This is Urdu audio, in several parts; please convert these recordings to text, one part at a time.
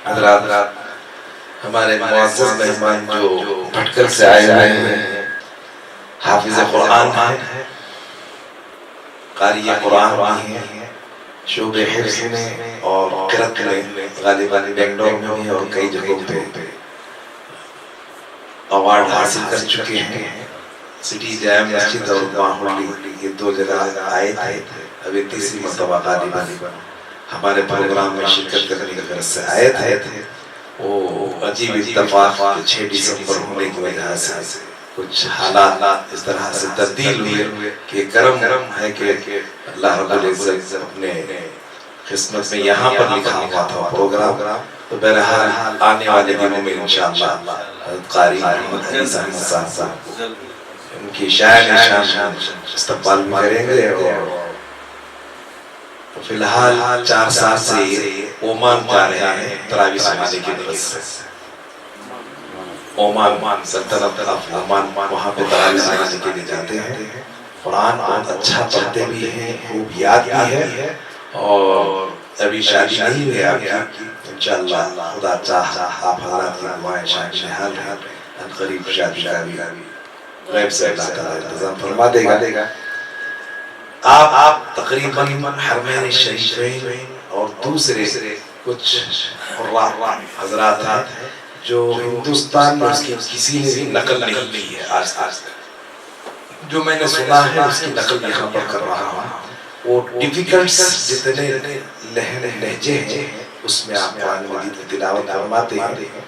حضرات ہمارے معزز مہمان جو بھٹکل سے آئے ہوئے ہیں، حافظ قرآن ہیں، قاری قرآن بھی ہیں، شعبہ حفظ میں اور قرأت میں غالباً بنگلور میں بھی اور کئی جگہوں پہ ایوارڈ حاصل کر چکے ہیں۔ سٹی جامع مسجد اور ماحولی یہ دو جگہ آئے تھے، ابھی تیسری مرتبہ غالباً ہمارے پروگرام میں شرکت کرنے کی غرض سے آئے تھے۔ وہ عجیب اتفاق 6 دسمبر ہونے کی وجہ سے کچھ حالات اس طرح سے تبدیل ہوئے کہ کرم ہے کہ اللہ رب العزت اپنے قسمت میں یہاں پر لکھا ہوا تھا پروگرام، تو بہرحال آنے والے دنوں میں انشاءاللہ قاری محمد عیسیٰ صاحب ان کی شان استقبال بھی کریں گے۔ اور فی الحال 4 سال سے عمان جا رہے ہیں تراویح سنانے کی غرض سے۔ عمان سلطنت آف عمان، وہاں پہ تراویح سنانے کے لیے جاتے ہیں۔ قرآن بہت اچھا پڑھتے بھی ہیں، خوب یاد بھی ہے، اور ابھی شادی نہیں ہوئی آپ کی، انشاءاللہ خدا چاہا آپ حضرات کی دعائیں شامل حال ہیں، ان قریب شادی کا بھی غیب سے اللہ تعالیٰ انتظام فرما دے گا۔ آپ تقریباً حرمین شریفین اور دوسرے کچھ حضرات ہیں جو ہندوستان میں اس کی کسی نے بھی نقل نہیں کی ہے آج تک۔ جو میں نے سنا ہے اس کی نقل یہاں پر کر رہا ہوں۔ وہ ڈیفیکلٹس جتنے لہجے ہیں اس میں آپ قرآن مجید کی تلاوت فرماتے ہیں۔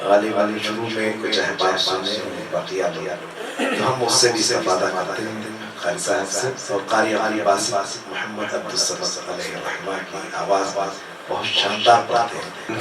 غالباً شروع میں کچھ احباب سنے باقی ہم اس سے بھی استفادہ کرتے ہیں قاری صاحب سے، اور قاری عباس محمد عبدالصمد علیہ الرحمہ کی آواز بہت شاندار پڑھتے ہیں۔